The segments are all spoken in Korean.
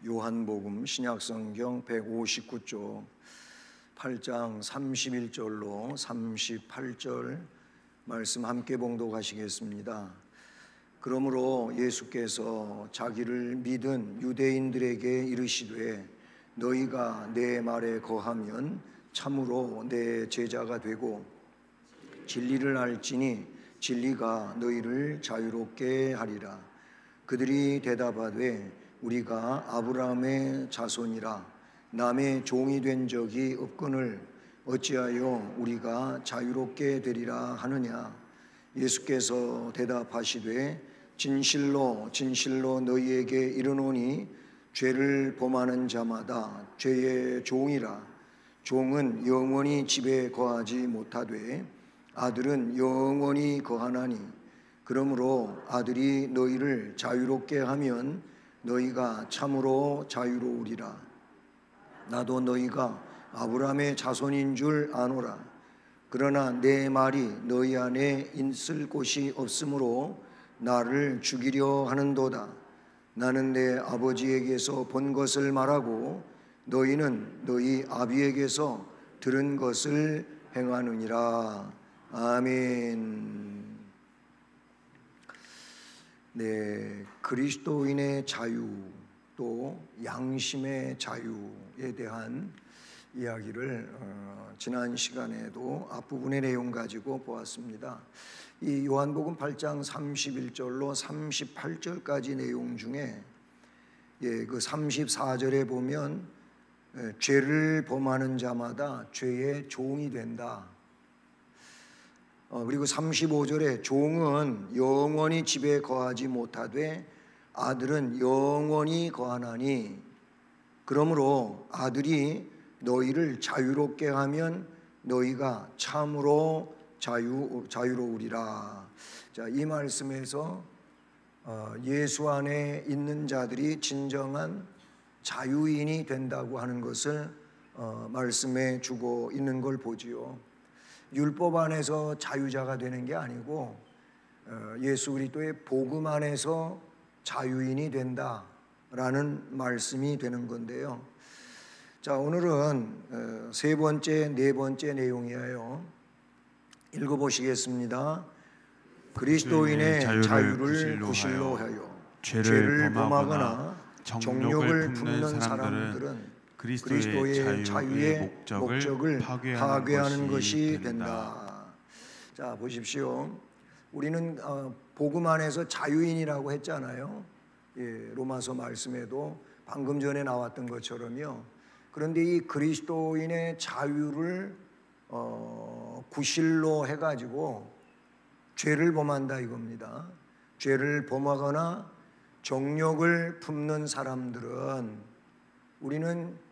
요한복음 신약성경 159쪽 8장 31절로 38절 말씀 함께 봉독하시겠습니다. 그러므로 예수께서 자기를 믿은 유대인들에게 이르시되 너희가 내 말에 거하면 참으로 내 제자가 되고 진리를 알지니 진리가 너희를 자유롭게 하리라. 그들이 대답하되 우리가 아브라함의 자손이라 남의 종이 된 적이 없거늘 어찌하여 우리가 자유롭게 되리라 하느냐. 예수께서 대답하시되 진실로 진실로 너희에게 이르노니 죄를 범하는 자마다 죄의 종이라. 종은 영원히 집에 거하지 못하되 아들은 영원히 거하나니 그러므로 아들이 너희를 자유롭게 하면 너희가 참으로 자유로우리라. 나도 너희가 아브라함의 자손인 줄 아노라. 그러나 내 말이 너희 안에 있을 곳이 없으므로 나를 죽이려 하는도다. 나는 내 아버지에게서 본 것을 말하고 너희는 너희 아비에게서 들은 것을 행하느니라. 아멘. 네, 그리스도인의 자유 또 양심의 자유에 대한 이야기를 지난 시간에도 앞부분의 내용 가지고 보았습니다. 이 요한복음 8장 31절로 38절까지 내용 중에 그 34절에 보면 죄를 범하는 자마다 죄의 종이 된다. 그리고 35절에 종은 영원히 집에 거하지 못하되 아들은 영원히 거하나니 그러므로 아들이 너희를 자유롭게 하면 너희가 참으로 자유로우리라. 자, 이 말씀에서 예수 안에 있는 자들이 진정한 자유인이 된다고 하는 것을 말씀해 주고 있는 걸 보지요. 율법 안에서 자유자가 되는 게 아니고 예수 그리스도의 복음 안에서 자유인이 된다라는 말씀이 되는 건데요. 자, 오늘은 세 번째, 네 번째 내용이에요. 읽어보시겠습니다. 그리스도인의 자유를 구실로 하여 죄를 범하거나 정욕을 품는 사람들은 그리스도의 자유의 목적을 파괴하는 것이 된다. 자, 보십시오. 우리는 복음 안에서 자유인이라고 했잖아요. 예, 로마서 말씀에도 방금 전에 나왔던 것처럼요. 그런데 이 그리스도인의 자유를 구실로 해가지고 죄를 범한다 이겁니다. 죄를 범하거나 정욕을 품는 사람들은 우리는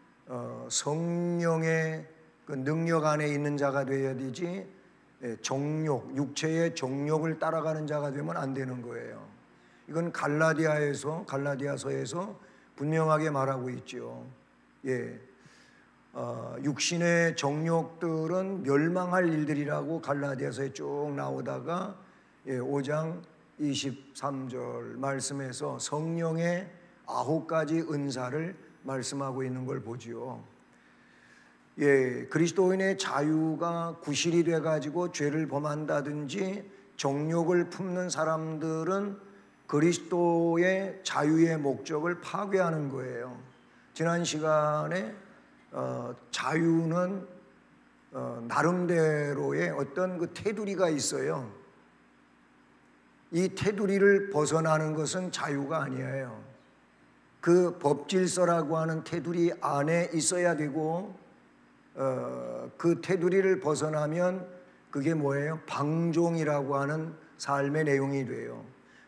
성령의 그 능력 안에 있는 자가 되어야 되지 정욕, 육체의 정욕을 따라가는 자가 되면 안 되는 거예요. 이건 갈라디아서에서 분명하게 말하고 있죠. 예, 육신의 정욕들은 멸망할 일들이라고 갈라디아서에 쭉 나오다가 5장 23절 말씀에서 성령의 9가지 은사를 말씀하고 있는 걸 보지요. 예, 그리스도인의 자유가 구실이 돼가지고 죄를 범한다든지 정욕을 품는 사람들은 그리스도의 자유의 목적을 파괴하는 거예요. 지난 시간에 자유는 나름대로의 어떤 그 테두리가 있어요. 이 테두리를 벗어나는 것은 자유가 아니에요. 그 법질서라고 하는 테두리 안에 있어야 되고 그 테두리를 벗어나면 그게 뭐예요? 방종이라고 하는 삶의 내용이 돼요.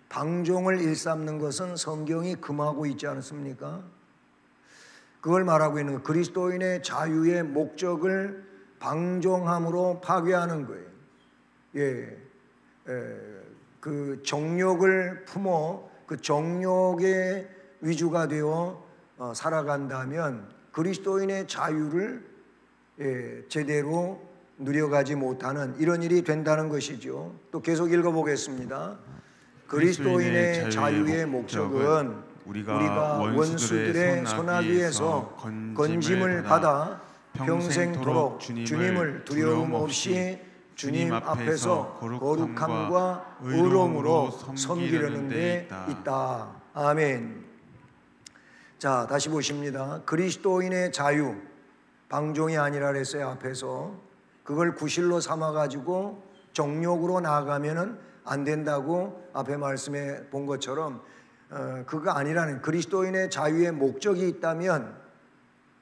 방종을 일삼는 것은 성경이 금하고 있지 않습니까? 그걸 말하고 있는 거예요. 그리스도인의 자유의 목적을 방종함으로 파괴하는 거예요. 예, 그 정욕을 품어 그 정욕의 위주가 되어 살아간다면 그리스도인의 자유를 제대로 누려가지 못하는 이런 일이 된다는 것이죠. 또 계속 읽어보겠습니다. 그리스도인의 자유의 목적은 우리가 원수들의 손아귀에서 건짐을 받아 평생토록 주님을 두려움 없이 주님 앞에서 거룩함과 의로움으로 섬기려는 데 있다. 아멘. 자, 다시 보십니다. 그리스도인의 자유, 방종이 아니라 그랬어요. 앞에서 그걸 구실로 삼아가지고 정욕으로 나아가면은 안 된다고 앞에 말씀해 본 것처럼 그거 아니라는, 그리스도인의 자유의 목적이 있다면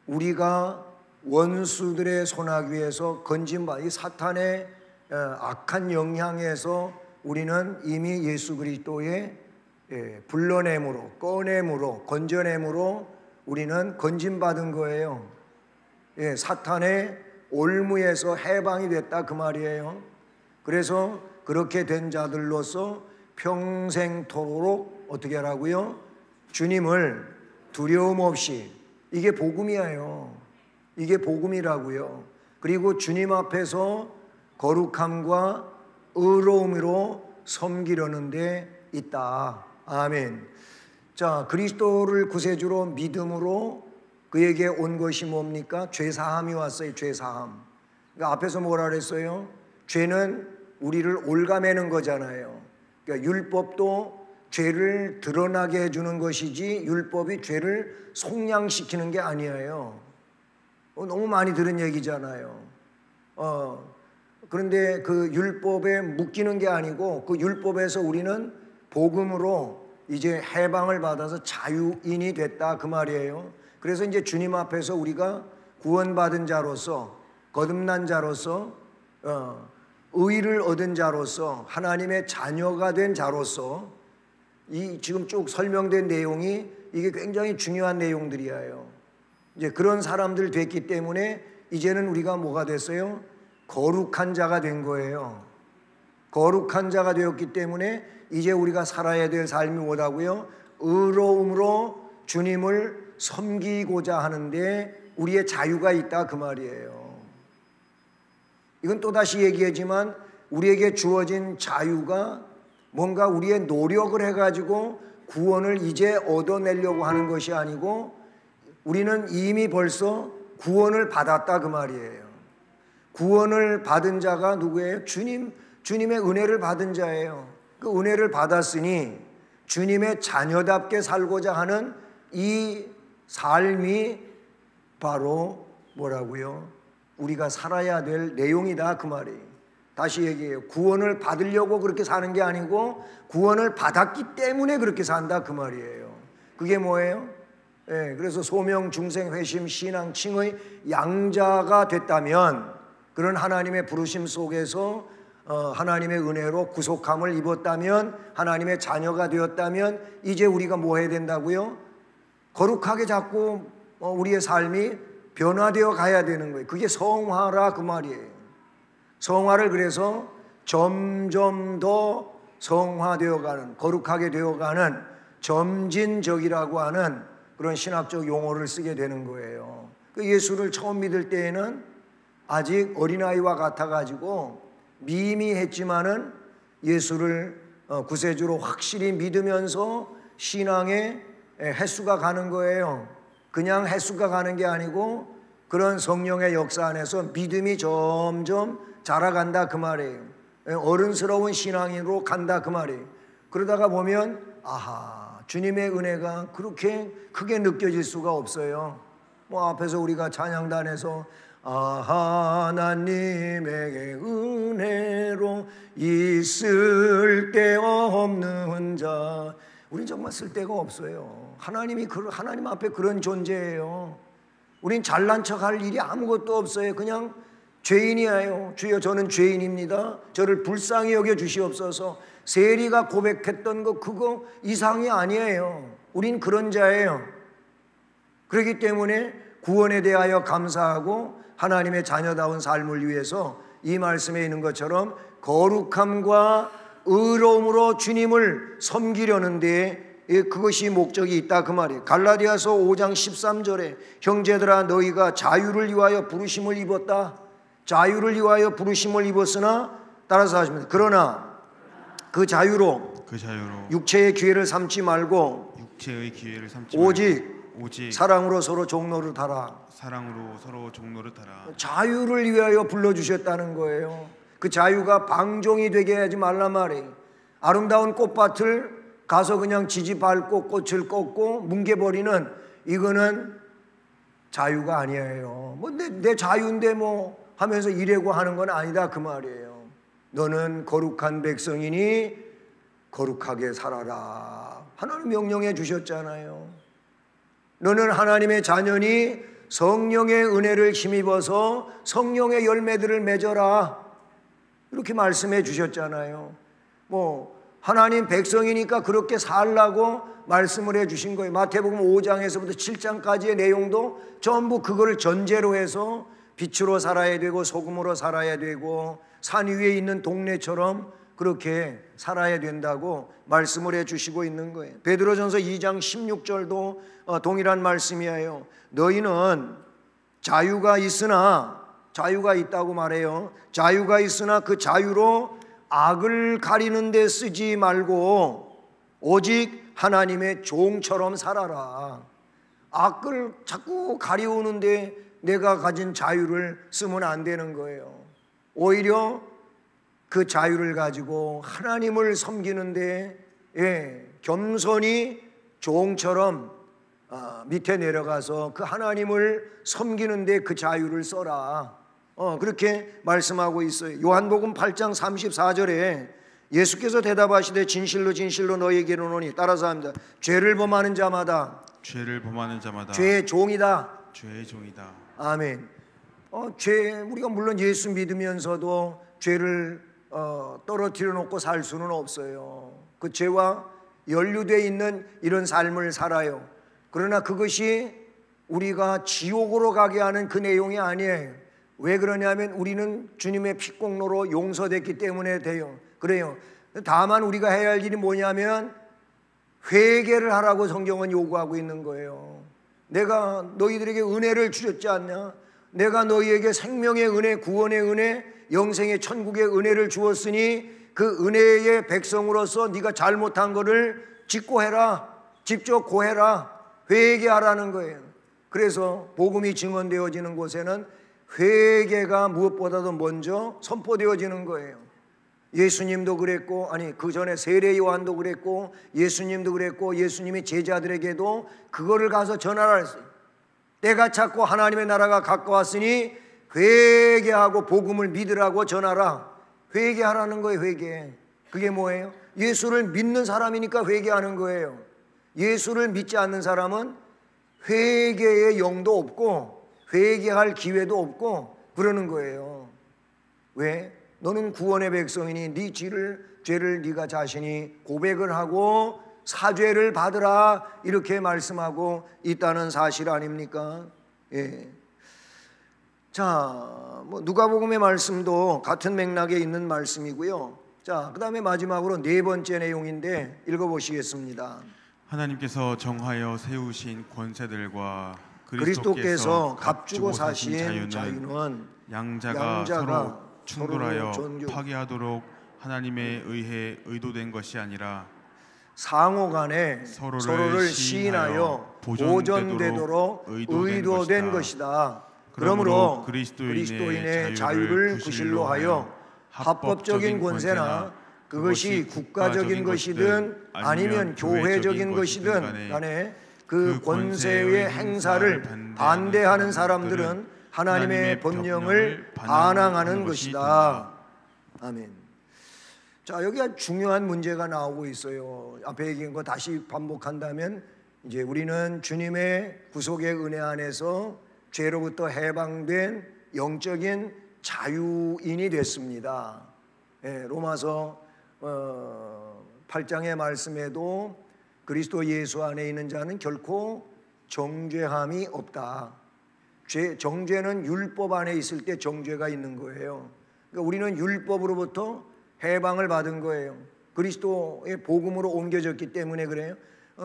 우리가 원수들의 손아귀에서 건진받아 이 사탄의 악한 영향에서 우리는 이미 예수 그리스도의 불러냄으로, 꺼냄으로, 건져냄으로 우리는 건진받은 거예요. 사탄의 올무에서 해방이 됐다 그 말이에요. 그래서 그렇게 된 자들로서 평생토록 어떻게 하라고요? 주님을 두려움 없이, 이게 복음이에요. 이게 복음이라고요. 그리고 주님 앞에서 거룩함과 의로움으로 섬기려는 데 있다. 아멘. 자, 그리스도를 구세주로 믿음으로 그에게 온 것이 뭡니까? 죄사함이 왔어요. 죄사함. 그러니까 앞에서 뭐라 그랬어요? 죄는 우리를 올가매는 거잖아요. 그러니까 율법도 죄를 드러나게 해주는 것이지 율법이 죄를 속량시키는 게 아니에요. 너무 많이 들은 얘기잖아요. 그런데 그 율법에 묶이는 게 아니고 그 율법에서 우리는 복음으로 이제 해방을 받아서 자유인이 됐다 그 말이에요. 그래서 이제 주님 앞에서 우리가 구원받은 자로서, 거듭난 자로서, 의를 얻은 자로서, 하나님의 자녀가 된 자로서, 이 지금 쭉 설명된 내용이 이게 굉장히 중요한 내용들이에요. 이제 그런 사람들 됐기 때문에 이제는 우리가 뭐가 됐어요? 거룩한 자가 된 거예요. 거룩한 자가 되었기 때문에 이제 우리가 살아야 될 삶이 뭐라고요? 의로움으로 주님을 섬기고자 하는데 우리의 자유가 있다 그 말이에요. 이건 또다시 얘기하지만 우리에게 주어진 자유가 뭔가 우리의 노력을 해가지고 구원을 이제 얻어내려고 하는 것이 아니고 우리는 이미 벌써 구원을 받았다 그 말이에요. 구원을 받은 자가 누구예요? 주님의 은혜를 받은 자예요. 그 은혜를 받았으니 주님의 자녀답게 살고자 하는 이 삶이 바로 뭐라고요? 우리가 살아야 될 내용이다 그 말이에요. 다시 얘기해요. 구원을 받으려고 그렇게 사는 게 아니고 구원을 받았기 때문에 그렇게 산다 그 말이에요. 그게 뭐예요? 그래서 소명, 중생, 회심, 신앙, 칭의 양자가 됐다면, 그런 하나님의 부르심 속에서 하나님의 은혜로 구속함을 입었다면, 하나님의 자녀가 되었다면 이제 우리가 뭐 해야 된다고요? 거룩하게 자꾸 우리의 삶이 변화되어 가야 되는 거예요. 그게 성화라 그 말이에요. 성화를 그래서 점점 더 성화되어 가는, 거룩하게 되어 가는 점진적이라고 하는 그런 신학적 용어를 쓰게 되는 거예요. 예수를 처음 믿을 때에는 아직 어린아이와 같아가지고 미미했지만은 예수를 구세주로 확실히 믿으면서 신앙의 횟수가 가는 거예요. 그냥 횟수가 가는 게 아니고 그런 성령의 역사 안에서 믿음이 점점 자라간다 그 말이에요. 어른스러운 신앙인으로 간다 그 말이에요. 그러다가 보면 아하, 주님의 은혜가 그렇게 크게 느껴질 수가 없어요. 뭐 앞에서 우리가 찬양단에서 하나님의 은혜로 있을 데 없는 자, 우린 정말 쓸데가 없어요. 하나님 앞에 그런 존재예요. 우린 잘난 척할 일이 아무것도 없어요. 그냥 죄인이에요. 주여 저는 죄인입니다. 저를 불쌍히 여겨 주시옵소서. 세리가 고백했던 거 그거 이상이 아니에요. 우린 그런 자예요. 그렇기 때문에 구원에 대하여 감사하고 하나님의 자녀다운 삶을 위해서 이 말씀에 있는 것처럼 거룩함과 의로움으로 주님을 섬기려는 데 그것이 목적이 있다 그 말이에요. 갈라디아서 5장 13절에 형제들아 너희가 자유를 위하여 부르심을 입었다. 자유를 위하여 부르심을 입었으나 따라서 하십니다. 그러나 그 자유로 육체의 기회를 삼지 말고 육체의 기회를 삼지 오직 말고 오직 사랑으로 서로 종로를 달아. 사랑으로 서로 종로를 달아. 자유를 위하여 불러주셨다는 거예요. 그 자유가 방종이 되게 하지 말란 말이에요. 아름다운 꽃밭을 가서 그냥 지지 밟고 꽃을 꺾고 뭉개버리는, 이거는 자유가 아니에요. 뭐 내 자유인데 뭐 하면서 이래고 하는 건 아니다 그 말이에요. 너는 거룩한 백성이니 거룩하게 살아라. 하나님 명령해 주셨잖아요. 너는 하나님의 자녀니 성령의 은혜를 힘입어서 성령의 열매들을 맺어라. 이렇게 말씀해 주셨잖아요. 뭐 하나님 백성이니까 그렇게 살라고 말씀을 해 주신 거예요. 마태복음 5장에서부터 7장까지의 내용도 전부 그거를 전제로 해서 빛으로 살아야 되고 소금으로 살아야 되고 산 위에 있는 동네처럼 그렇게 살아야 된다고 말씀을 해 주시고 있는 거예요. 베드로전서 2장 16절도 동일한 말씀이에요. 너희는 자유가 있다고 말해요. 자유가 있으나 그 자유로 악을 가리는 데 쓰지 말고 오직 하나님의 종처럼 살아라. 악을 자꾸 가리우는데 내가 가진 자유를 쓰면 안 되는 거예요. 오히려 그 자유를 가지고 하나님을 섬기는데 겸손히 종처럼 밑에 내려가서 그 하나님을 섬기는데 그 자유를 써라. 그렇게 말씀하고 있어요. 요한복음 8장 34절에 예수께서 대답하시되 진실로 진실로 너희에게 이르노니, 따라서 합니다. 죄를 범하는 자마다 죄의 종이다. 아멘. 우리가 물론 예수 믿으면서도 죄를 떨어뜨려 놓고 살 수는 없어요. 그 죄와 연루되어 있는 이런 삶을 살아요. 그러나 그것이 우리가 지옥으로 가게 하는 그 내용이 아니에요. 왜 그러냐면 우리는 주님의 피공로로 용서됐기 때문에 돼요. 그래요. 다만 우리가 해야 할 일이 뭐냐면 회개를 하라고 성경은 요구하고 있는 거예요. 내가 너희들에게 은혜를 주셨지 않냐? 내가 너희에게 생명의 은혜, 구원의 은혜, 영생의 천국의 은혜를 주었으니 그 은혜의 백성으로서 네가 잘못한 것을 직고해라. 직접 고해라. 회개하라는 거예요. 그래서 복음이 증언되어지는 곳에는 회개가 무엇보다도 먼저 선포되어지는 거예요. 예수님도 그랬고, 그 전에 세례 요한도 그랬고, 예수님도 그랬고, 예수님이 제자들에게도 그거를 가서 전하라 했어요. 때가 찼고 하나님의 나라가 가까웠으니 회개하고 복음을 믿으라고 전하라. 회개하라는 거예요. 회개. 그게 뭐예요? 예수를 믿는 사람이니까 회개하는 거예요. 예수를 믿지 않는 사람은 회개의 영도 없고 회개할 기회도 없고 그러는 거예요. 왜? 너는 구원의 백성이니 네 죄를 네가 자신이 고백을 하고 사죄를 받으라, 이렇게 말씀하고 있다는 사실 아닙니까? 예. 자, 누가복음의 말씀도 같은 맥락에 있는 말씀이고요. 자, 그 다음에 마지막으로 네 번째 내용인데 읽어보시겠습니다. 하나님께서 정하여 세우신 권세들과 그리스도께서 값주고 사신 자유는 양자가 서로 충돌하여 파괴하도록 하나님에 의해 의도된 것이 아니라 상호간에 서로를 시인하여 보존되도록 의도된 것이다. 그러므로 그리스도인의 자유를 구실로 하여 합법적인 권세나 그것이 국가적인 것이든 아니면 교회적인 것이든 간에 그 권세의 행사를 반대하는 사람들은 하나님의 법령을 반항하는 것이다. 아멘. 자, 여기 아주 중요한 문제가 나오고 있어요. 앞에 얘기한 거 다시 반복한다면 이제 우리는 주님의 구속의 은혜 안에서 죄로부터 해방된 영적인 자유인이 됐습니다. 로마서 8장의 말씀에도 그리스도 예수 안에 있는 자는 결코 정죄함이 없다. 정죄는 율법 안에 있을 때 정죄가 있는 거예요. 그러니까 우리는 율법으로부터 해방을 받은 거예요. 그리스도의 복음으로 옮겨졌기 때문에 그래요.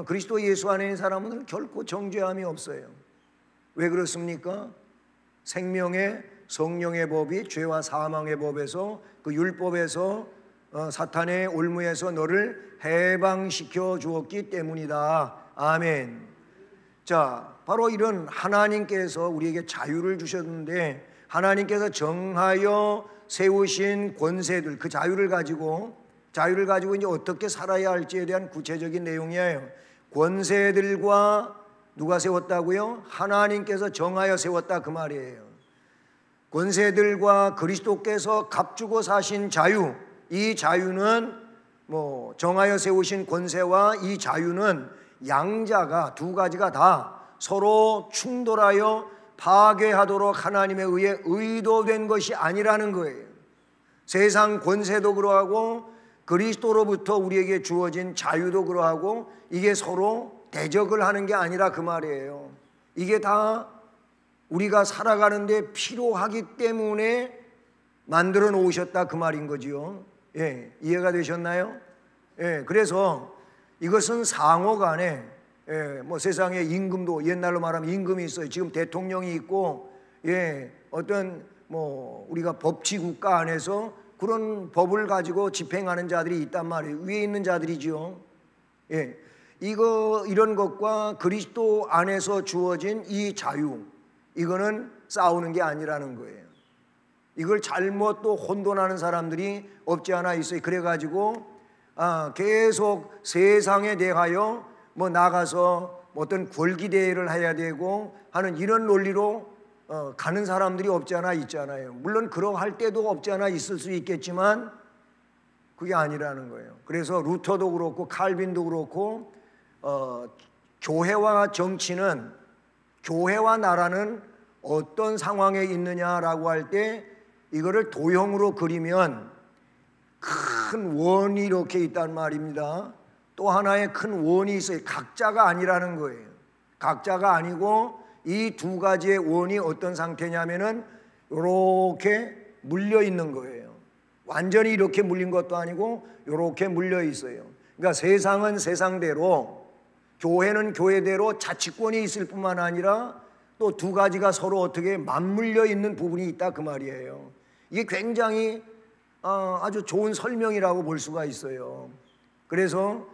그리스도 예수 안에 있는 사람은 결코 정죄함이 없어요. 왜 그렇습니까? 생명의 성령의 법이 죄와 사망의 법에서, 그 율법에서, 사탄의 올무에서 너를 해방시켜 주었기 때문이다. 아멘. 자, 바로 이런 하나님께서 우리에게 자유를 주셨는데, 하나님께서 정하여 세우신 권세들, 그 자유를 가지고 이제 어떻게 살아야 할지에 대한 구체적인 내용이에요. 권세들과 누가 세웠다고요? 하나님께서 정하여 세웠다, 그 말이에요. 권세들과 그리스도께서 값주고 사신 자유, 이 자유는 정하여 세우신 권세와 이 자유는 양자가 두 가지가 다 서로 충돌하여 파괴하도록 하나님에 의해 의도된 것이 아니라는 거예요. 세상 권세도 그러하고 그리스도로부터 우리에게 주어진 자유도 그러하고 이게 서로 대적을 하는 게 아니라 그 말이에요. 이게 다 우리가 살아가는데 필요하기 때문에 만들어 놓으셨다, 그 말인 거지요. 예, 이해가 되셨나요? 예, 그래서 이것은 상호 간에 세상에 임금도, 옛날로 말하면 임금이 있어요. 지금 대통령이 있고, 어떤 우리가 법치 국가 안에서 그런 법을 가지고 집행하는 자들이 있단 말이에요. 위에 있는 자들이지요. 이런 것과 그리스도 안에서 주어진 이 자유, 이거는 싸우는 게 아니라는 거예요. 이걸 잘못 또 혼돈하는 사람들이 없지 않아 있어요. 그래가지고 계속 세상에 대하여 나가서 어떤 권기대회를 해야 되고 하는 이런 논리로 가는 사람들이 없지 않아 있잖아요. 물론 그러할 때도 없지 않아 있을 수 있겠지만 그게 아니라는 거예요. 그래서 루터도 그렇고 칼빈도 그렇고 교회와 정치는, 교회와 나라는 어떤 상황에 있느냐라고 할 때 이거를 도형으로 그리면 큰 원이 이렇게 있단 말입니다. 또 하나의 큰 원이 있어요. 각자가 아니라는 거예요. 각자가 아니고 이 두 가지의 원이 어떤 상태냐면은 이렇게 물려 있는 거예요. 완전히 이렇게 물린 것도 아니고 이렇게 물려 있어요. 그러니까 세상은 세상대로, 교회는 교회대로 자치권이 있을 뿐만 아니라 또 두 가지가 서로 어떻게 맞물려 있는 부분이 있다, 그 말이에요. 이게 굉장히 아주 좋은 설명이라고 볼 수가 있어요. 그래서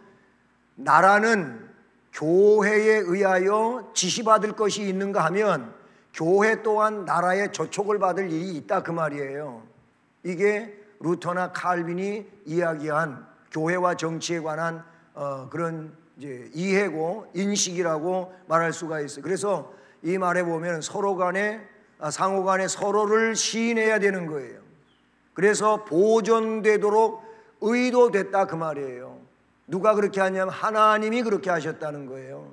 나라는 교회에 의하여 지시받을 것이 있는가 하면 교회 또한 나라의 저촉을 받을 일이 있다, 그 말이에요. 이게 루터나 칼빈이 이야기한 교회와 정치에 관한 그런 이제 이해고 인식이라고 말할 수가 있어요. 그래서 이 말에 보면 서로 간에 상호 간에 서로를 시인해야 되는 거예요. 그래서 보존되도록 의도됐다, 그 말이에요. 누가 그렇게 하냐면 하나님이 그렇게 하셨다는 거예요.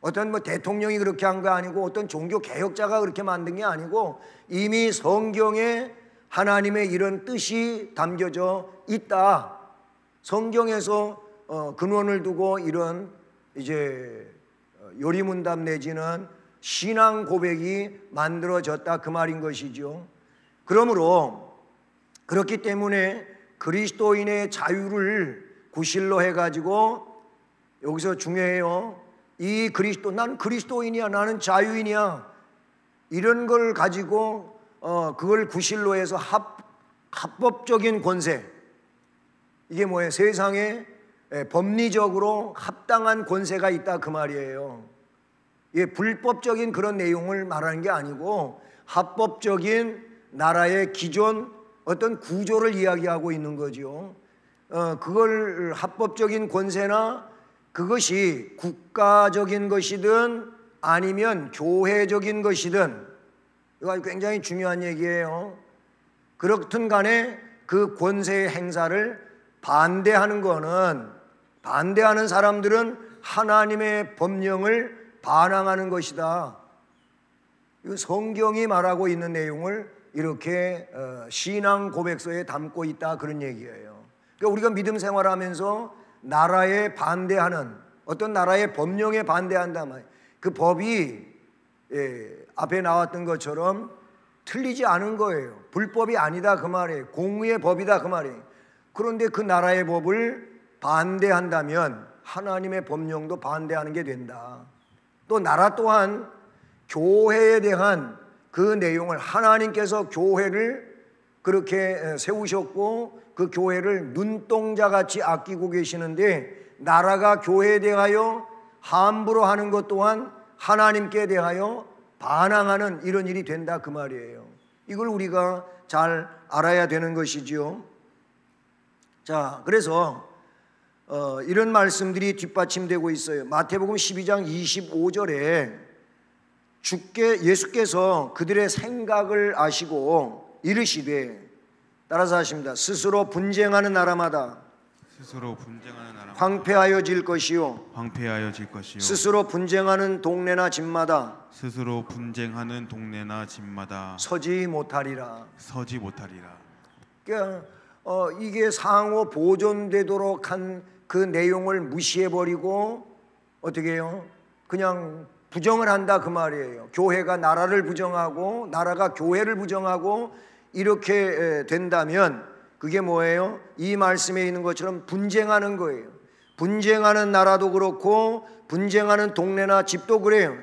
어떤 대통령이 그렇게 한 거 아니고 어떤 종교 개혁자가 그렇게 만든 게 아니고 이미 성경에 하나님의 이런 뜻이 담겨져 있다. 성경에서 근원을 두고 이런 이제 요리문답 내지는 신앙 고백이 만들어졌다, 그 말인 것이죠. 그러므로 그렇기 때문에 그리스도인의 자유를 구실로 해가지고 여기서 중요해요. 이 그리스도, 난 그리스도인이야, 나는 자유인이야, 이런 걸 가지고 그걸 구실로 해서 합법적인 권세, 이게 뭐예요? 세상에 법리적으로 합당한 권세가 있다, 그 말이에요. 이게 불법적인 그런 내용을 말하는 게 아니고 합법적인 나라의 기존 어떤 구조를 이야기하고 있는 거죠. 그걸 합법적인 권세나 그것이 국가적인 것이든 아니면 교회적인 것이든, 이거 굉장히 중요한 얘기예요. 그렇든 간에 그 권세의 행사를 반대하는 거는, 반대하는 사람들은 하나님의 법령을 반항하는 것이다. 이거 성경이 말하고 있는 내용을 이렇게 신앙 고백서에 담고 있다, 그런 얘기예요. 그러니까 우리가 믿음 생활하면서 나라에 반대하는, 어떤 나라의 법령에 반대한다 말이에요. 그 법이 앞에 나왔던 것처럼 틀리지 않은 거예요. 불법이 아니다, 그 말이에요. 공의의 법이다, 그 말이에요. 그런데 그 나라의 법을 반대한다면 하나님의 법령도 반대하는 게 된다. 또 나라 또한 교회에 대한 그 내용을, 하나님께서 교회를 그렇게 세우셨고 그 교회를 눈동자같이 아끼고 계시는데 나라가 교회에 대하여 함부로 하는 것 또한 하나님께 대하여 반항하는 이런 일이 된다 그 말이에요. 이걸 우리가 잘 알아야 되는 것이지요. 자, 그래서 이런 말씀들이 뒷받침되고 있어요. 마태복음 12장 25절에 예수께서 그들의 생각을 아시고 이르시되, 따라서 하십니다. 스스로 분쟁하는 나라마다 황폐하여질 것이요 스스로 분쟁하는 동네나 집마다 서지 못하리라. 그러니까 이게 상호 보존되도록 한 그 내용을 무시해버리고 어떻게 해요? 그냥 부정을 한다 그 말이에요. 교회가 나라를 부정하고 나라가 교회를 부정하고 이렇게 된다면 그게 뭐예요? 이 말씀에 있는 것처럼 분쟁하는 거예요. 분쟁하는 나라도 그렇고 분쟁하는 동네나 집도 그래요.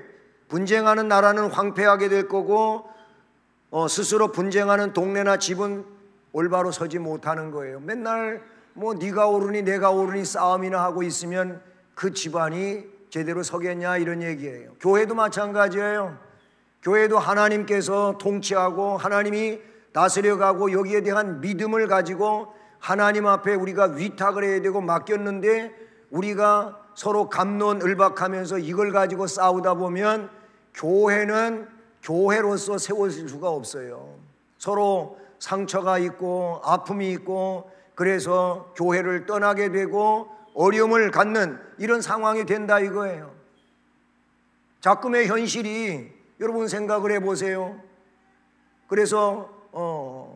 분쟁하는 나라는 황폐하게 될 거고 스스로 분쟁하는 동네나 집은 올바로 서지 못하는 거예요. 맨날 뭐 네가 옳으니 내가 옳으니 싸움이나 하고 있으면 그 집안이 제대로 서겠냐 이런 얘기예요. 교회도 마찬가지예요. 교회도 하나님께서 통치하고 하나님이 다스려가고 여기에 대한 믿음을 가지고 하나님 앞에 우리가 위탁을 해야 되고 맡겼는데 우리가 서로 갑론을박하면서 이걸 가지고 싸우다 보면 교회는 교회로서 세워질 수가 없어요. 서로 상처가 있고 아픔이 있고 그래서 교회를 떠나게 되고 어려움을 갖는 이런 상황이 된다 이거예요. 작금의 현실이 여러분 생각을 해보세요. 그래서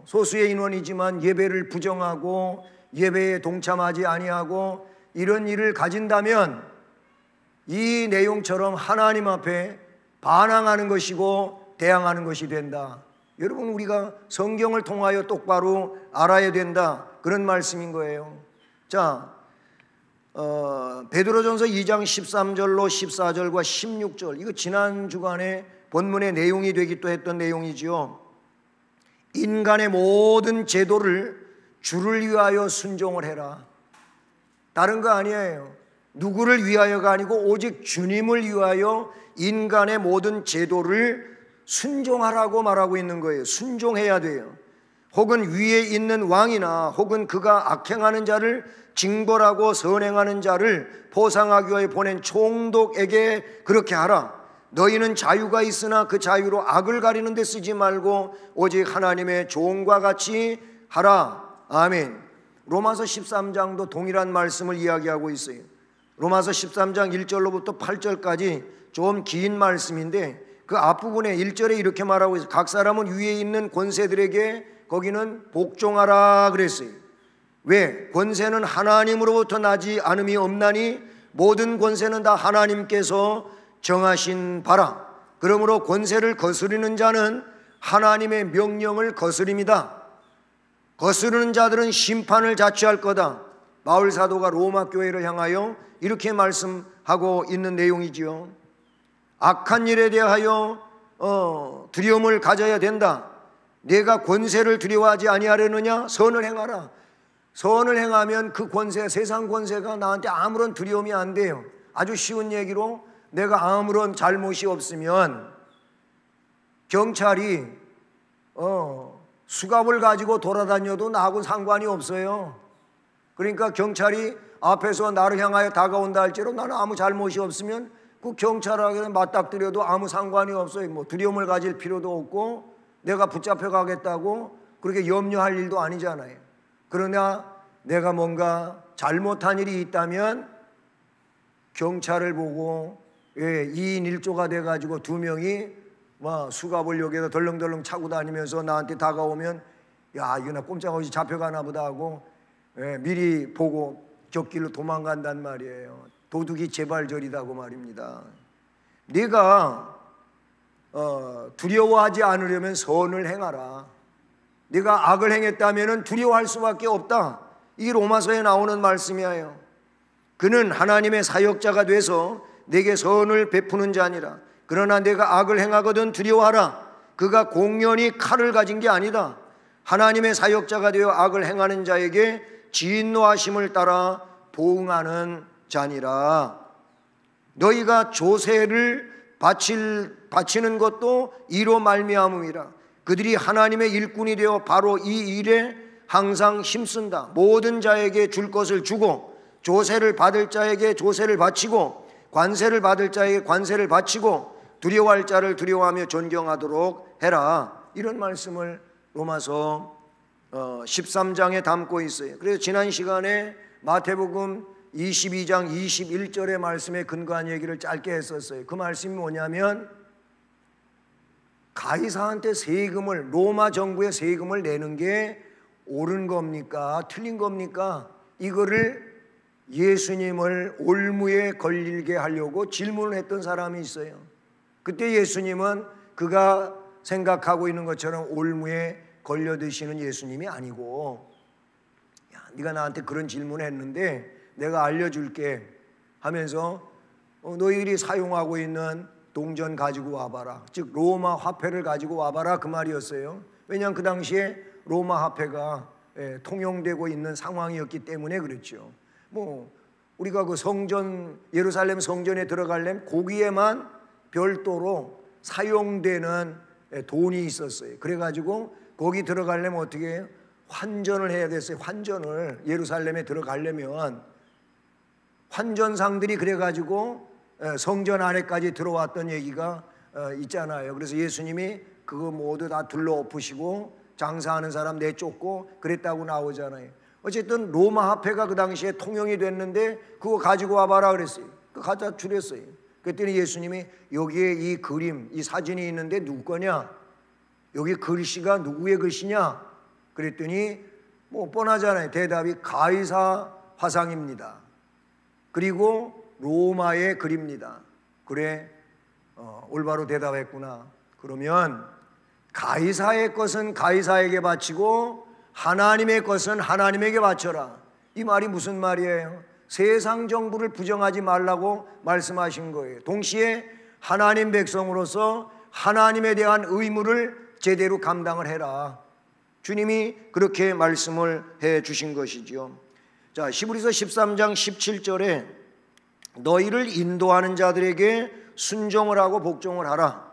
소수의 인원이지만 예배를 부정하고 예배에 동참하지 아니하고 이런 일을 가진다면 이 내용처럼 하나님 앞에 반항하는 것이고 대항하는 것이 된다. 여러분 우리가 성경을 통하여 똑바로 알아야 된다 그런 말씀인 거예요. 자, 베드로전서 2장 13절로 14절과 16절 이거 지난 주간에 본문의 내용이 되기도 했던 내용이지요. 인간의 모든 제도를 주를 위하여 순종을 해라. 다른 거 아니에요. 누구를 위하여가 아니고 오직 주님을 위하여 인간의 모든 제도를 순종하라고 말하고 있는 거예요. 순종해야 돼요. 혹은 위에 있는 왕이나 혹은 그가 악행하는 자를 징벌하고 선행하는 자를 보상하기 위하여 보낸 총독에게 그렇게 하라. 너희는 자유가 있으나 그 자유로 악을 가리는 데 쓰지 말고 오직 하나님의 종과 같이 하라. 아멘. 로마서 13장도 동일한 말씀을 이야기하고 있어요. 로마서 13장 1절로부터 8절까지 좀 긴 말씀인데 그 앞부분에 1절에 이렇게 말하고 있어요. 각 사람은 위에 있는 권세들에게 거기는 복종하라 그랬어요. 왜? 권세는 하나님으로부터 나지 않음이 없나니 모든 권세는 다 하나님께서 정하신 바라. 그러므로 권세를 거스르는 자는 하나님의 명령을 거스립니다. 거스르는 자들은 심판을 자취할 거다. 바울 사도가 로마 교회를 향하여 이렇게 말씀하고 있는 내용이지요. 악한 일에 대하여 두려움을 가져야 된다. 내가 권세를 두려워하지 아니하려느냐? 선을 행하라. 선을 행하면 그 권세, 세상 권세가 나한테 아무런 두려움이 안 돼요. 아주 쉬운 얘기로 내가 아무런 잘못이 없으면 경찰이 수갑을 가지고 돌아다녀도 나하고는 상관이 없어요. 그러니까 경찰이 앞에서 나를 향하여 다가온다 할지라도 나는 아무 잘못이 없으면 그 경찰에게 맞닥뜨려도 아무 상관이 없어요. 뭐 두려움을 가질 필요도 없고 내가 붙잡혀 가겠다고 그렇게 염려할 일도 아니잖아요. 그러나 내가 뭔가 잘못한 일이 있다면 경찰을 보고 2인 1조가 돼가지고 두 명이 수갑을 여기에다 덜렁덜렁 차고 다니면서 나한테 다가오면 야 이거 나 꼼짝없이 잡혀가나 보다 하고 미리 보고 곁길로 도망간단 말이에요. 도둑이 재발절이다고 말입니다. 네가 두려워하지 않으려면 선을 행하라. 네가 악을 행했다면 두려워할 수밖에 없다. 이게 로마서에 나오는 말씀이에요. 그는 하나님의 사역자가 돼서 내게 선을 베푸는 자니라. 그러나 내가 악을 행하거든 두려워하라. 그가 공연히 칼을 가진 게 아니다. 하나님의 사역자가 되어 악을 행하는 자에게 진노하심을 따라 보응하는 자니라. 너희가 조세를 바치는 것도 이로 말미암음이라. 그들이 하나님의 일꾼이 되어 바로 이 일에 항상 힘쓴다. 모든 자에게 줄 것을 주고, 조세를 받을 자에게 조세를 바치고, 관세를 받을 자에게 관세를 바치고, 두려워할 자를 두려워하며 존경하도록 해라. 이런 말씀을 로마서 13장에 담고 있어요. 그래서 지난 시간에 마태복음 22장 21절의 말씀에 근거한 얘기를 짧게 했었어요. 그 말씀이 뭐냐면, 가이사한테 세금을, 로마 정부에 세금을 내는 게 옳은 겁니까? 틀린 겁니까? 이거를 예수님을 올무에 걸리게 하려고 질문을 했던 사람이 있어요. 그때 예수님은 그가 생각하고 있는 것처럼 올무에 걸려드시는 예수님이 아니고, 야, 네가 나한테 그런 질문을 했는데 내가 알려줄게 하면서 너희들이 사용하고 있는 동전 가지고 와봐라. 즉 로마 화폐를 가지고 와봐라, 그 말이었어요. 왜냐하면 그 당시에 로마 화폐가 통용되고 있는 상황이었기 때문에 그렇죠. 우리가 그 성전, 예루살렘 성전에 들어가려면 거기에만 별도로 사용되는 돈이 있었어요. 그래가지고 거기 들어가려면 어떻게 해요? 환전을 해야 됐어요. 환전을, 예루살렘에 들어가려면 환전상들이 그래가지고 성전 안에까지 들어왔던 얘기가 있잖아요. 그래서 예수님이 그거 모두 다 둘러엎으시고 장사하는 사람 내쫓고 그랬다고 나오잖아요. 어쨌든 로마 화폐가 그 당시에 통용이 됐는데 그거 가지고 와봐라 그랬어요. 그거 갖다 주랬어요. 그랬더니 예수님이 여기에 이 그림, 이 사진이 있는데 누구 거냐? 여기 글씨가 누구의 글씨냐? 그랬더니 뻔하잖아요. 대답이 가이사 화상입니다. 그리고 로마의 글입니다. 그래, 올바로 대답했구나. 그러면 가이사의 것은 가이사에게 바치고 하나님의 것은 하나님에게 바쳐라. 이 말이 무슨 말이에요? 세상 정부를 부정하지 말라고 말씀하신 거예요. 동시에 하나님 백성으로서 하나님에 대한 의무를 제대로 감당을 해라. 주님이 그렇게 말씀을 해 주신 것이죠. 자, 히브리서 13장 17절에 너희를 인도하는 자들에게 순종을 하고 복종을 하라.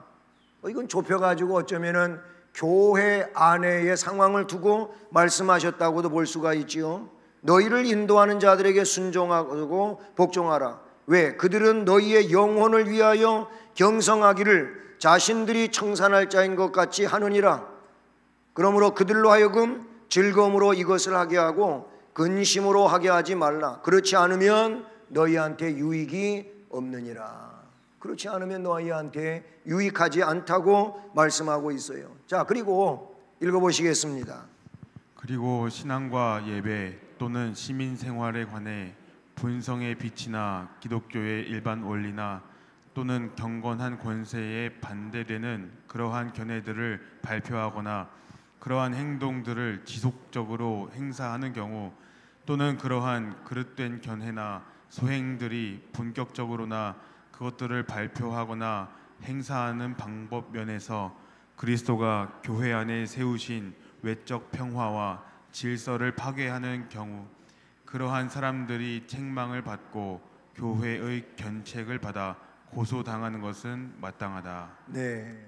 이건 좁혀가지고 어쩌면은 교회 안에의 상황을 두고 말씀하셨다고도 볼 수가 있지요. 너희를 인도하는 자들에게 순종하고 복종하라. 왜? 그들은 너희의 영혼을 위하여 경성하기를 자신들이 청산할 자인 것 같이 하느니라. 그러므로 그들로 하여금 즐거움으로 이것을 하게 하고 근심으로 하게 하지 말라. 그렇지 않으면 너희한테 유익이 없느니라. 그렇지 않으면 너희한테 유익하지 않다고 말씀하고 있어요. 자, 그리고 읽어보시겠습니다. 그리고 신앙과 예배 또는 시민 생활에 관해 본성의 빛이나 기독교의 일반 원리나 또는 경건한 권세에 반대되는 그러한 견해들을 발표하거나 그러한 행동들을 지속적으로 행사하는 경우 또는 그러한 그릇된 견해나 소행들이 본격적으로나 그것들을 발표하거나 행사하는 방법 면에서 그리스도가 교회 안에 세우신 외적 평화와 질서를 파괴하는 경우 그러한 사람들이 책망을 받고 교회의 견책을 받아 고소당하는 것은 마땅하다. 네.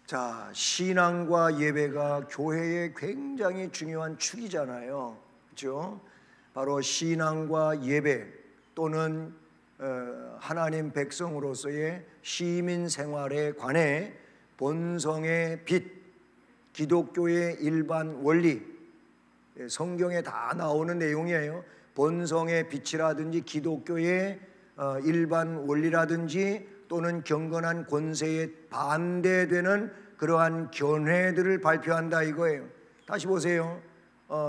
자, 신앙과 예배가 교회의 굉장히 중요한 축이잖아요. 그렇죠? 바로 신앙과 예배 또는 하나님 백성으로서의 시민 생활에 관해 본성의 빛, 기독교의 일반 원리, 성경에 다 나오는 내용이에요. 본성의 빛이라든지 기독교의 일반 원리라든지 또는 경건한 권세에 반대되는 그러한 견해들을 발표한다 이거예요. 다시 보세요.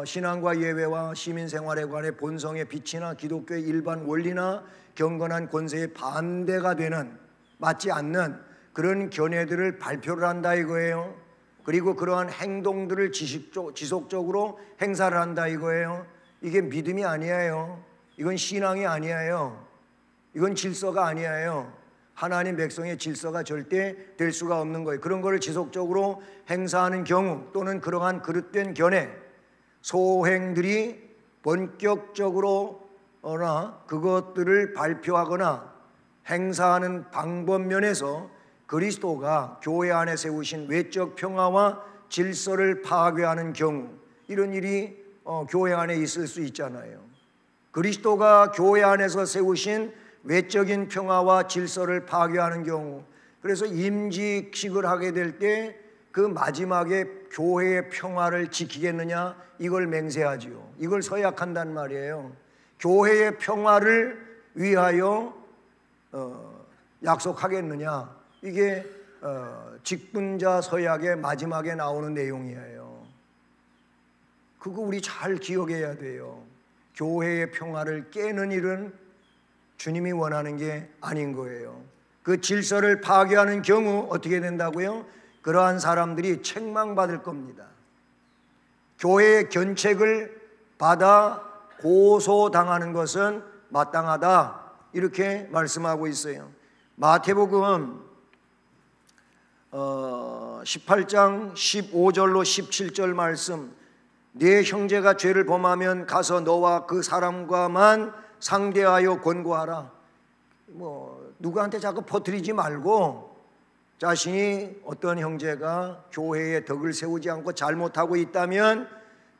신앙과 예배와 시민생활에 관해 본성의 빛이나 기독교의 일반 원리나 경건한 권세에 반대가 되는, 맞지 않는 그런 견해들을 발표를 한다 이거예요. 그리고 그러한 행동들을 지속적으로 행사를 한다 이거예요. 이게 믿음이 아니에요. 이건 신앙이 아니에요. 이건 질서가 아니에요. 하나님 백성의 질서가 절대 될 수가 없는 거예요. 그런 거를 지속적으로 행사하는 경우 또는 그러한 그릇된 견해, 소행들이 본격적으로나 그것들을 발표하거나 행사하는 방법면에서 그리스도가 교회 안에 세우신 외적 평화와 질서를 파괴하는 경우, 이런 일이 교회 안에 있을 수 있잖아요. 그리스도가 교회 안에서 세우신 외적인 평화와 질서를 파괴하는 경우, 그래서 임직식을 하게 될 때 그 마지막에 교회의 평화를 지키겠느냐, 이걸 맹세하지요. 이걸 서약한단 말이에요. 교회의 평화를 위하여 약속하겠느냐, 이게 직분자 서약의 마지막에 나오는 내용이에요. 그거 우리 잘 기억해야 돼요. 교회의 평화를 깨는 일은 주님이 원하는 게 아닌 거예요. 그 질서를 파괴하는 경우 어떻게 된다고요? 그러한 사람들이 책망받을 겁니다. 교회의 견책을 받아 고소당하는 것은 마땅하다, 이렇게 말씀하고 있어요. 마태복음 18장 15절로 17절 말씀, 네 형제가 죄를 범하면 가서 너와 그 사람과만 상대하여 권고하라. 누구한테 자꾸 퍼뜨리지 말고 자신이 어떤 형제가 교회에 덕을 세우지 않고 잘못하고 있다면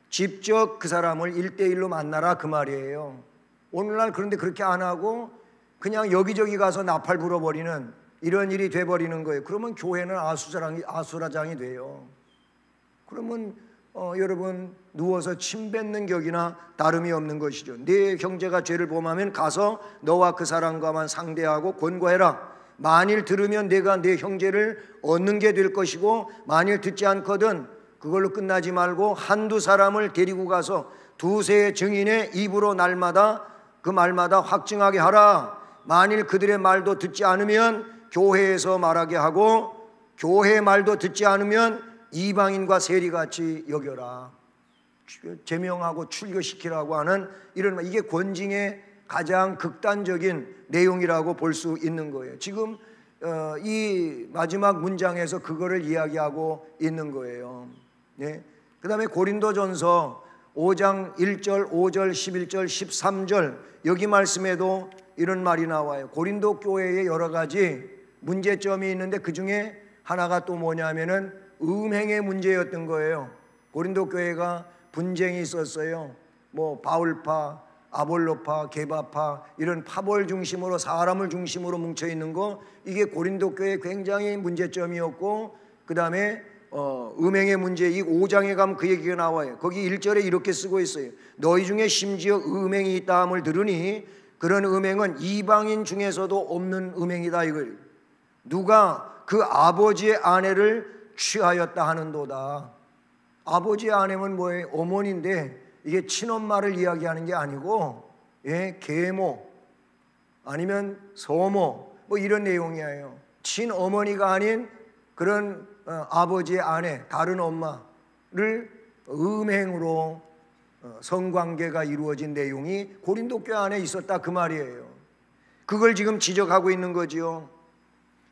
직접 그 사람을 1대1로 만나라, 그 말이에요. 오늘날 그런데 그렇게 안 하고 그냥 여기저기 가서 나팔 불어버리는 이런 일이 돼버리는 거예요. 그러면 교회는 아수라장이 돼요. 그러면 여러분 누워서 침 뱉는 격이나 다름이 없는 것이죠. 네 형제가 죄를 범하면 가서 너와 그 사람과만 상대하고 권고해라. 만일 들으면 내가 네 형제를 얻는 게 될 것이고, 만일 듣지 않거든 그걸로 끝나지 말고 한두 사람을 데리고 가서 두세 증인의 입으로 날마다 그 말마다 확증하게 하라. 만일 그들의 말도 듣지 않으면 교회에서 말하게 하고, 교회 말도 듣지 않으면 이방인과 세리같이 여겨라. 제명하고 출교시키라고 하는 이런, 이게 권징의 가장 극단적인 내용이라고 볼 수 있는 거예요. 지금 이 마지막 문장에서 그거를 이야기하고 있는 거예요. 네. 그 다음에 고린도전서 5장 1절, 5절, 11절, 13절 여기 말씀에도 이런 말이 나와요. 고린도 교회에 여러 가지 문제점이 있는데 그 중에 하나가 또 뭐냐면은 음행의 문제였던 거예요. 고린도 교회가 분쟁이 있었어요. 바울파, 아볼로파, 게바파, 이런 파벌 중심으로 사람을 중심으로 뭉쳐 있는 거, 이게 고린도 교회 굉장히 문제점이었고, 그 다음에 음행의 문제, 이 5장에 가면 그 얘기가 나와요. 거기 1절에 이렇게 쓰고 있어요. 너희 중에 심지어 음행이 있다 함을 들으니 그런 음행은 이방인 중에서도 없는 음행이다, 이걸. 누가 그 아버지의 아내를 취하였다 하는도다. 아버지의 아내는 뭐예요? 어머니인데 이게 친엄마를 이야기하는 게 아니고, 계모 아니면 서모 이런 내용이에요. 친어머니가 아닌 그런 아버지의 아내, 다른 엄마를 음행으로 성관계가 이루어진 내용이 고린도 교회 안에 있었다, 그 말이에요. 그걸 지금 지적하고 있는 거지요.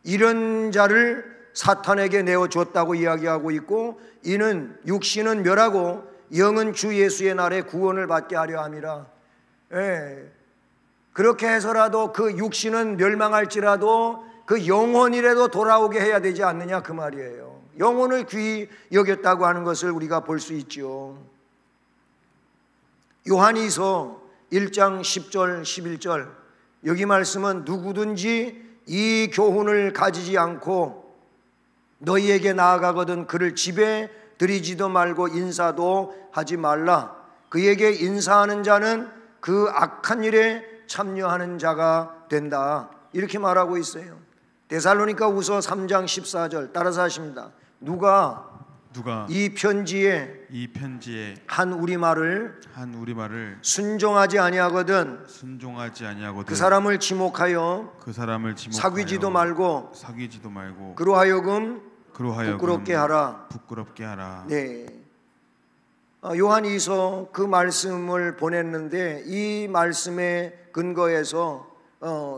이런 자를 사탄에게 내어줬다고 이야기하고 있고, 이는 육신은 멸하고 영은 주 예수의 날에 구원을 받게 하려 함이라. 그렇게 해서라도 그 육신은 멸망할지라도 그 영혼이라도 돌아오게 해야 되지 않느냐, 그 말이에요. 영혼을 귀히 여겼다고 하는 것을 우리가 볼 수 있죠. 요한이서 1장 10절 11절 여기 말씀은 누구든지 이 교훈을 가지지 않고 너희에게 나아가거든 그를 집에 들이지도 말고 인사도 하지 말라. 그에게 인사하는 자는 그 악한 일에 참여하는 자가 된다, 이렇게 말하고 있어요. 데살로니가후서 3장 14절 따라서 하십니다. 누가 이 편지에 한 우리말을 순종하지 아니하거든 그 사람을 지목하여 사귀지도 말고 그로 하여금 부끄럽게 하라. 네. 요한이서 그 말씀을 보냈는데 이 말씀에 근거해서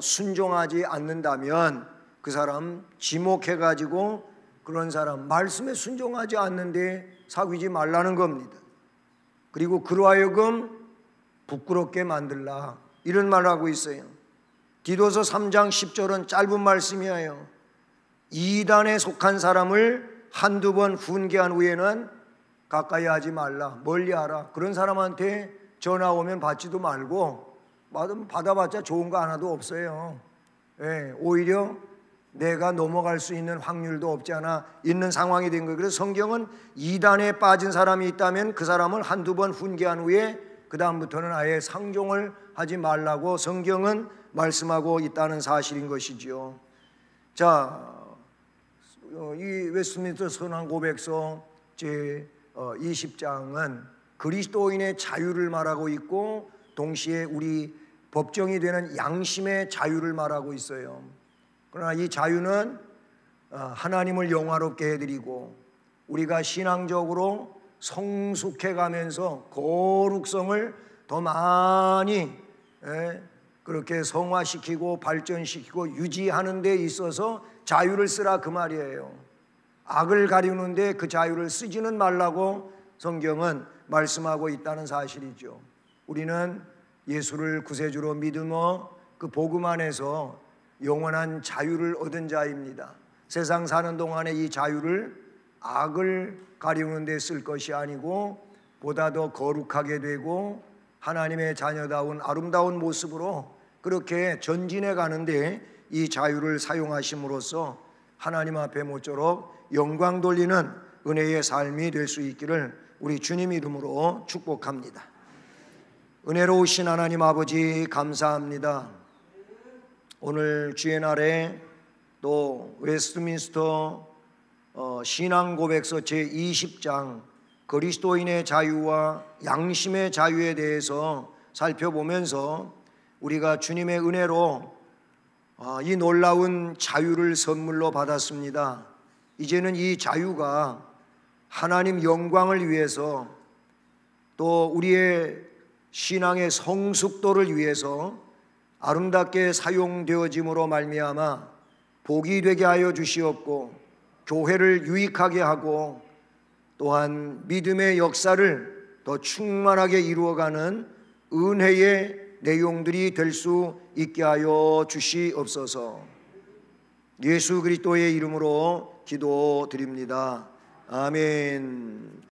순종하지 않는다면 그 사람 지목해가지고 그런 사람 말씀에 순종하지 않는데 사귀지 말라는 겁니다. 그리고 그로 하여금 부끄럽게 만들라, 이런 말을 하고 있어요. 디도서 3장 10절은 짧은 말씀이에요. 이단에 속한 사람을 한두 번 훈계한 후에는 가까이 하지 말라, 멀리 하라. 그런 사람한테 전화 오면 받지도 말고, 받아봤자 좋은 거 하나도 없어요. 예, 오히려 내가 넘어갈 수 있는 확률도 없지 않아 있는 상황이 된 거예요. 그래서 성경은 이단에 빠진 사람이 있다면 그 사람을 한두 번 훈계한 후에 그 다음부터는 아예 상종을 하지 말라고 성경은 말씀하고 있다는 사실인 것이지요. 자, 이 웨스트민스터 선언 고백서 제 20장은 그리스도인의 자유를 말하고 있고 동시에 우리 법정이 되는 양심의 자유를 말하고 있어요. 그러나 이 자유는 하나님을 영화롭게 해드리고 우리가 신앙적으로 성숙해 가면서 거룩성을 더 많이 그렇게 성화시키고 발전시키고 유지하는 데 있어서 자유를 쓰라 그 말이에요. 악을 가리우는데 그 자유를 쓰지는 말라고 성경은 말씀하고 있다는 사실이죠. 우리는 예수를 구세주로 믿으며 그 복음 안에서 영원한 자유를 얻은 자입니다. 세상 사는 동안에 이 자유를 악을 가리우는 데 쓸 것이 아니고 보다 더 거룩하게 되고 하나님의 자녀다운 아름다운 모습으로 그렇게 전진해 가는데 이 자유를 사용하심으로써 하나님 앞에 모쪼록 영광 돌리는 은혜의 삶이 될 수 있기를 우리 주님 이름으로 축복합니다. 은혜로우신 하나님 아버지 감사합니다. 오늘 주의 날에 또 웨스트민스터 신앙 고백서 제 20장 그리스도인의 자유와 양심의 자유에 대해서 살펴보면서 우리가 주님의 은혜로 이 놀라운 자유를 선물로 받았습니다. 이제는 이 자유가 하나님 영광을 위해서 또 우리의 신앙의 성숙도를 위해서 아름답게 사용되어짐으로 말미암아 복이 되게 하여 주시옵고 교회를 유익하게 하고 또한 믿음의 역사를 더 충만하게 이루어가는 은혜의 내용들이 될 수 있게 하여 주시옵소서. 예수 그리스도의 이름으로 기도드립니다. 아멘.